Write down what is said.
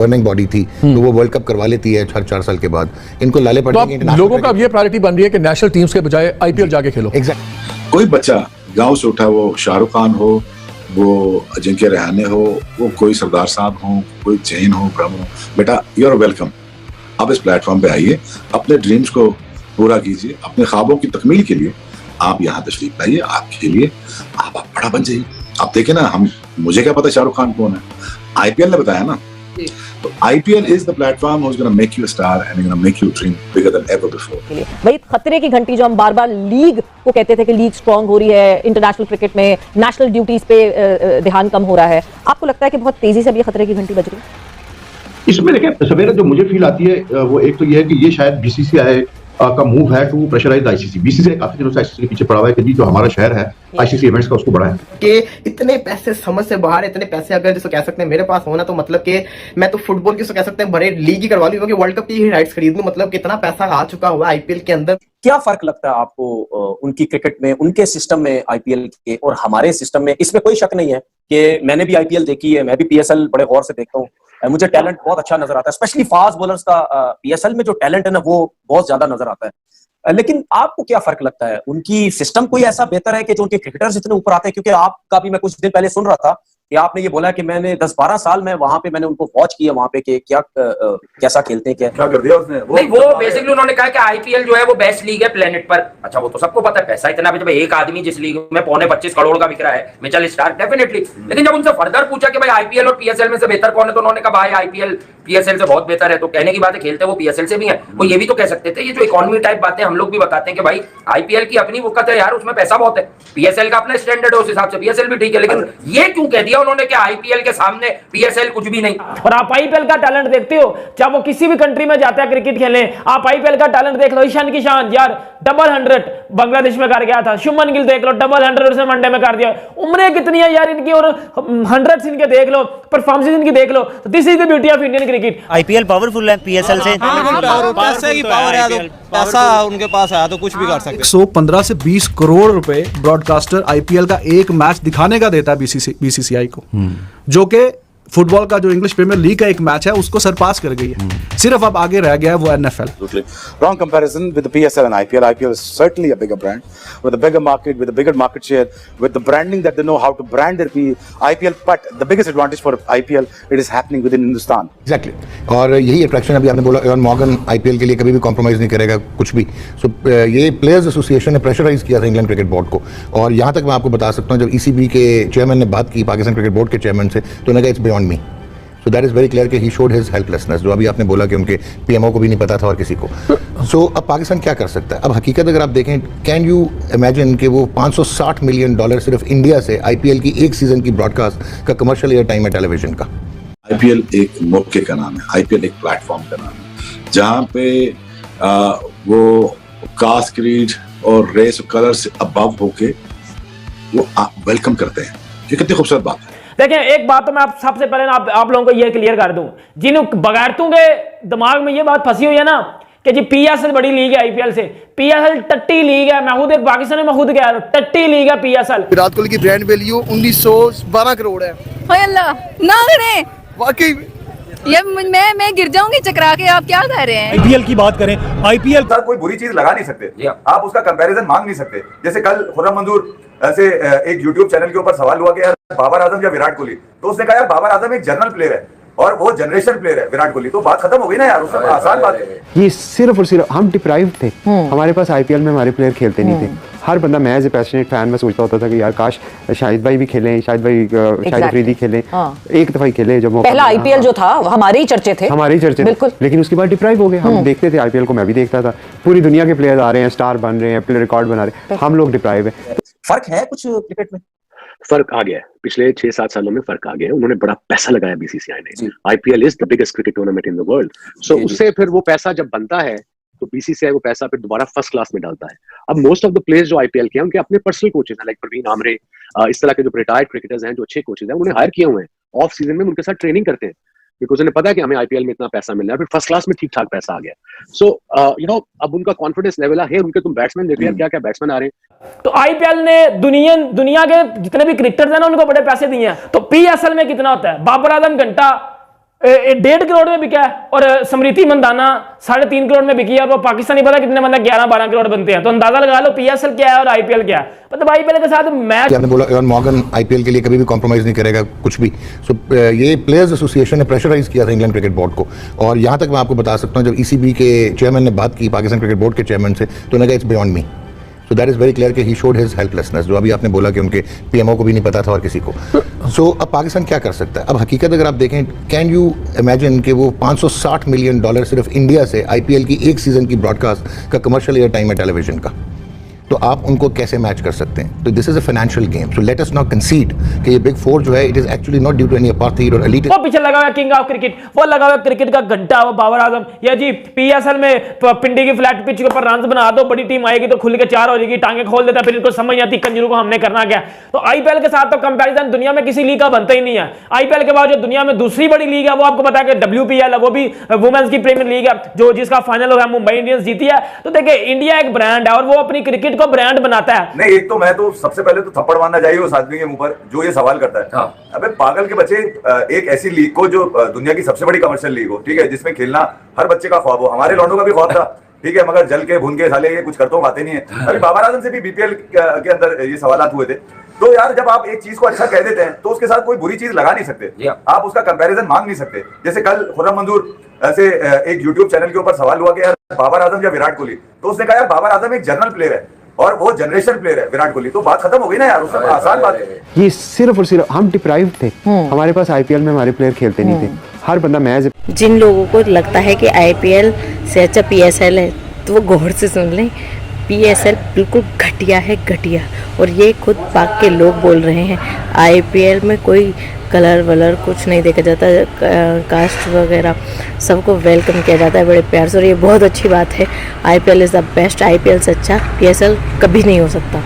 Governing body थी तो वो वर्ल्ड कप करवा लेती है हर 4 साल के बाद। इनको लाले पड़ेंगे। तो लोगों का ये प्रायोरिटी बन रही है कि नेशनल टीम्स के बजाय आईपीएल जाके खेलो। एग्जैक्ट। कोई बच्चा गांव से उठा, वो शाहरुख खान हो, वो अजिंक्य रहाणे हो, वो कोई सरदार साहब हो, कोई जैन हो, ब्रह्म हो, बेटा यू आर वेलकम। आप इस प्लेटफॉर्म पे आइए, अपने ड्रीम्स को पूरा कीजिए, अपने ख्वाबों की तकमील के लिए आप यहाँ तशरीफ लाइए, आप खेलिए, आप बड़ा बन जाइए। आप देखें ना, मुझे क्या पता शाहरुख खान कौन है, आईपीएल ने बताया ना। तो IPL is the platform who's going to make you a star and going to make you dream bigger than ever before. वही खतरे की घंटी जो हम बार-बार लीग को कहते थे कि लीग स्ट्रांग हो रही है, इंटरनेशनल क्रिकेट में नेशनल ड्यूटीज पे ध्यान कम हो रहा है, आपको लगता है कि बहुत तेजी से अब ये खतरे की घंटी बज रही है? इसमें देखिए सवेरे जो मुझे फील आती है वो एक तो ये है कि ये शायद बीसीसीआई का मूव है टू प्रेशराइज आईसीसी। बीसीसीआई काफी दिनों से आईसीसी के पीछे पड़ा हुआ है कि जी जो हमारा शहर है आईसीसी इवेंट्स का उसको बढ़ाएं। कि इतने पैसे समझ से बाहर, इतने पैसे अगर जिसको कह सकते हैं मेरे पास होना, तो मतलब कि मैं तो फुटबॉल की कह सकते हैं बड़े लीग ही करवा लूं, क्योंकि वर्ल्ड कप की ही राइट्स खरीद लूं। मतलब कितना पैसा आ चुका हुआ है आईपीएल के अंदर। क्या फर्क लगता है आपको उनकी क्रिकेट में, उनके सिस्टम में आईपीएल के और हमारे सिस्टम में? इसमें कोई शक नहीं है कि मैंने भी आईपीएल देखी है, मैं भी पीएसएल बड़े गौर से देखता हूँ, मुझे टैलेंट बहुत अच्छा नजर आता है, स्पेशली फास्ट बॉलर्स का पीएसएल में जो टैलेंट है ना वो बहुत ज्यादा नजर आता है। लेकिन आपको क्या फर्क लगता है, उनकी सिस्टम कोई ऐसा बेहतर है कि जो उनके क्रिकेटर्स इतने ऊपर आते हैं? क्योंकि आपका भी मैं कुछ दिन पहले सुन रहा था कि आपने ये बोला कि मैंने 10-12 साल में वहां पे मैंने उनको वॉच किया वहां पे कि क्या कैसा खेलते हैं, क्या कर दिया उसने नहीं, वो बेसिकली उन्होंने कहा कि आईपीएल जो है वो बेस्ट लीग है प्लेनेट पर। अच्छा, वो तो सबको पता है, पैसा इतना भी, जब एक आदमी जिस लीग में 25 करोड़ का बिक रहा है, मिचेल स्टार्क, डेफिनेटली। लेकिन जब उनसे फर्दर पूछा कि भाई आईपीएल और पीएसएल में से बेहतर कौन है, तो उन्होंने कहा भाई आईपीएल पीएसएल से बहुत बेहतर है। तो कहने की बात है, खेलते वो पीएसएल से भी है। वो ये भी तो कह सकते थे, ये जो इकोनॉमी टाइप बातें हम लोग भी बताते हैं कि भाई आईपीएल की अपनी वक्त है यार, उसमें पैसा बहुत है, पीएसएल का अपना स्टैंडर्ड है, उस हिसाब से पीएसएल भी ठीक है। लेकिन ये क्यों कह दिया उन्होंने कि आईपीएल के सामने पीएसएल कुछ भी नहीं? और आप आईपीएल का टैलेंट देखते हो, चाहे वो किसी भी कंट्री में जाता है क्रिकेट खेलने, आप आईपीएल का टैलेंट देख लो। ईशान किशान यार डबल 100 बांग्लादेश में कर गया था, शुभमन गिल देख लो डबल 100 उसने वनडे में कर दिया। उम्रें कितनी है यार इनकी, और 100 इनके देख लो, परफॉर्मेंस इनकी देख लो। तो this is the beauty of Indian cricket. IPL powerful है पीएसएल से, पैसे की पावर है, तो पैसा उनके पास है तो कुछ भी कर सकते हैं। 115 से 20 करोड़ रुपए ब्रॉडकास्टर आईपीएल का एक मैच दिखाने का देता है बीसीसीआई को, जो कि फुटबॉल का जो इंग्लिश प्रीमियर लीग का एक मैच है उसको सरपास कर गई है। सिर्फ अब आगे रह गया है वो NFL. Wrong comparison with the PSL and IPL. IPL is certainly a bigger brand with a bigger market, with a bigger market share, with the branding that they know how to brand their IPL. But the biggest advantage for IPL, it is happening within Hindustan. Exactly. और यही attraction अभी आपने बोला, Avon Morgan IPL के लिए कभी भी compromise नहीं करेगा कुछ भी। सो ये प्लेयर्स एसोसिएशन ने प्रेशराइज किया था इंग्लैंड क्रिकेट बोर्ड को। और यहाँ तक मैं आपको बता सकता हूँ, जब ईसीबी के चेयरमैन ने बात की पाकिस्तान क्रिकेट बोर्ड के चेयरमैन से, तो उन्होंने कहा it's beyond me. So that is very clear कि ही शोड हिज हेल्पलेसनेस, जो अभी आपने बोला कि उनके पीएमओ को भी नहीं पता था और किसी को। सो अब पाकिस्तान क्या कर सकता है? अब हकीकत अगर आप देखें, कैन यू इमेजिन कि वो $560 मिलियन सिर्फ इंडिया से आईपीएल की एक सीजन की ब्रॉडकास्ट का कमर्शियल एयर टाइम है टेलीविजन का। आईपीएल एक मौके का नाम है, आईपीएल एक प्लेटफॉर्म का नाम है, जहाँ पे वो कास्ट, क्रीड और रेस कलर से अबव होके वो वेलकम करते हैं। ये कितनी खूबसूरत बात है। देखिए एक बात तो मैं सबसे पहले आप लोगों को ये क्लियर कर दूं, जिन बगैरतों के दिमाग में ये बात फंसी हुई है ना कि जी पीएसएल बड़ी लीग है आईपीएल से, पीएसएल टट्टी लीग है। मैं खुद एक पाकिस्तान में खुद गया, टट्टी लीग है पीएसएल। विराट कोहली की ब्रांड वैल्यू 1912 करोड़ है। हाय अल्लाह ना करे, वाकई ये मैं गिर जाऊंगी चकरा के। आप क्या कह रहे हैं? आईपीएल की बात करें, आईपीएल सर कोई बुरी चीज लगा नहीं सकते, आप उसका कंपैरिजन मांग नहीं सकते। जैसे कल खुर्रम मंजूर से एक यूट्यूब चैनल के ऊपर सवाल हुआ कि यार बाबर आजम या विराट कोहली, तो उसने कहा यार बाबर आजम एक जनरल प्लेयर है और वो जनरेशन प्लेयर है विराट कोहली, तो बात खत्म हो गई ना यार, उसमें आसान बात है। ये सिर्फ और सिर्फ हम डिप्राइव्ड थे, हमारे पास आईपीएल में हमारे प्लेयर खेलते नहीं थे। हर बंदा, मैं एज ए पैशनेट फैन में सोचता होता था कि यार काश शाहिद भाई भी खेलें, शाहिद अफरीदी खेलें। एक दफा ही खेले जब पहला आईपीएल जो था हमारे ही चर्चे थे, बिल्कुल। लेकिन उसके बाद डिप्राइव हो गए। हम देखते थे आईपीएल को, मैं भी देखता था, पूरी दुनिया के प्लेयर आ रहे हैं, स्टार बन रहे हैं, प्लेयर रिकॉर्ड बना रहे हैं, हम लोग डिप्राइव है। फर्क है कुछ क्रिकेट में? फर्क आ गया है, पिछले 6-7 सालों में फर्क आ गया है। उन्होंने बड़ा पैसा लगाया बीसीसीआई ने। IPL is the biggest cricket tournament in the world. So उससे फिर वो पैसा जब बनता है तो बीसीसीआई वो पैसा फिर दोबारा फर्स्ट क्लास में डालता है। अब मोस्ट ऑफ द प्लेयर्स जो आईपीएल के हैं उनके अपने पर्सनल कोचेस हैं, लाइक प्रवीण आमरे, इस तरह के जो रिटायर्ड क्रिकेटर्स हैं, जो अच्छे कोचेस हैं, उन्हें हायर किए हुए हैं। ऑफ सीजन में उनके साथ ट्रेनिंग करते हैं, बिकॉज उन्हें पता है कि हमें आईपीएल में इतना पैसा मिल रहा है, फिर फर्स्ट क्लास में ठीक ठाक पैसा आ गया। सो अब उनका कॉन्फिडेंस लेवल है। उनके तुम बैट्समैन देख रहे हैं, क्या क्या बैट्समैन आ रहे हैं। तो आईपीएल ने दुनिया के जितने भी क्रिकेटर्स हैं ना उनको बड़े पैसे दिए हैं। तो पीएसएल में कितना होता है? बाबर आजम घंटा 1.5 करोड़ में बिका है और स्मृति मंदाना 3.5 करोड़ में बिकी है और वो पाकिस्तानी पता कितने बंदा 11-12 करोड़ बनते हैं। तो अंदाजा लगा लो पीएसएल क्या है और आईपीएल क्या है। मतलब आईपीएल के साथ मैच, आपने बोला एवन मॉर्गन आईपीएल के लिए कभी भी कॉम्प्रोमाइज नहीं करेगा कुछ भी। सो ये प्लेयर्स एसोसिएशन ने प्रेशराइज किया था इंग्लैंड क्रिकेट बोर्ड को। और यहाँ तक मैं आपको बता सकता हूँ, जब ईसीबी के चेयरमैन ने बात की पाकिस्तान क्रिकेट बोर्ड के चेयरमैन से, तो उन्होंने कहा it's beyond me. So that is very clear कि ही शोड हिज हेल्पलेसनेस, जो अभी आपने बोला कि उनके पीएमओ को भी नहीं पता था और किसी को। सो अब पाकिस्तान क्या कर सकता है? अब हकीकत अगर आप देखें, कैन यू इमेजिन कि वो $560 मिलियन सिर्फ इंडिया से आईपीएल की एक सीज़न की ब्रॉडकास्ट का कमर्शियल एयर टाइम है टेलीविजन का, तो आप उनको कैसे मैच कर सकते हैं? तो this is a financial game. So let us not concede कि ये बिग फोर जो है, it is actually not due to any apartheid और एलीट। वो पीछे लगा हुआ किंग ऑफ क्रिकेट, वो लगा हुआ क्रिकेट का घंटा, वो बाबर आजम। या जी पीएसएल में पिंडी की फ्लैट पिच के ऊपर रन बना दो, बड़ी टीम आएगी तो खुल के 4 हो जाएगी, टांगे खोल देता, फिर इनको समझ नहीं आती कंजरू को हमने करना क्या। तो आईपीएल के साथ तो कंपैरिजन दुनिया में किसी लीग का बनता ही नहीं है। आईपीएल के बाद जो दुनिया में दूसरी बड़ी लीग है वो आपको पता है कि WPL है, वो भी वुमेन्स की प्रीमियर लीग है, जो जिसका फाइनल हुआ मुंबई इंडियंस जीती है। तो देखिए इंडिया एक ब्रांड है और वो अपनी क्रिकेट को ब्रांड बनाता है। नहीं, एक तो मैं तो सबसे पहले तो थप्पड़ मारना चाहिए उस आदमी के मुंह पर जो ये सवाल करता है। हाँ। अबे पागल के बच्चे, एक ऐसी लीग को जो दुनिया की सबसे बड़ी कमर्शियल लीग हो, ठीक है, जिसमें खेलना हर बच्चे का ख्वाब हो, हमारे लौंडों का भी ख्वाब था, ठीक है, मगर जल के भून के साले ये कुछ करते हो बातें नहीं है। अभी बाबर आजम से भी बीपीएल के अंदर ये सवाल हुए थे। तो यार जब आप एक चीज को अच्छा कह देते हैं तो उसके साथ कोई बुरी चीज लगा नहीं सकते, आप उसका कंपैरिजन मांग नहीं सकते। जैसे कल खुर्रम मंजूर से एक यूट्यूब चैनल के ऊपर सवाल हुआ कि यार बाबर आजम या विराट कोहली, तो उसने कहा यार बाबर आजम एक जनरल प्लेयर है और वो जनरेशन प्लेयर है विराट कोहली, तो बात खत्म हो गई ना यार, उसमें आसान बात है। ये सिर्फ और सिर्फ हम डिप्राइव्ड थे, हमारे पास आईपीएल में हमारे प्लेयर खेलते नहीं थे। हर बंदा मैच, जिन लोगों को लगता है कि आईपीएल से अच्छा पीएसएल है तो वो गौर से सुन लें, पीएसएल बिल्कुल घटिया है, घटिया। और ये खुद पाक के लोग बोल रहे हैं। आईपीएल में कोई कलर वलर कुछ नहीं देखा जाता, कास्ट वगैरह सबको वेलकम किया जाता है बड़े प्यार से, और ये बहुत अच्छी बात है। IPL is the best, IPL से अच्छा पीएसएल कभी नहीं हो सकता।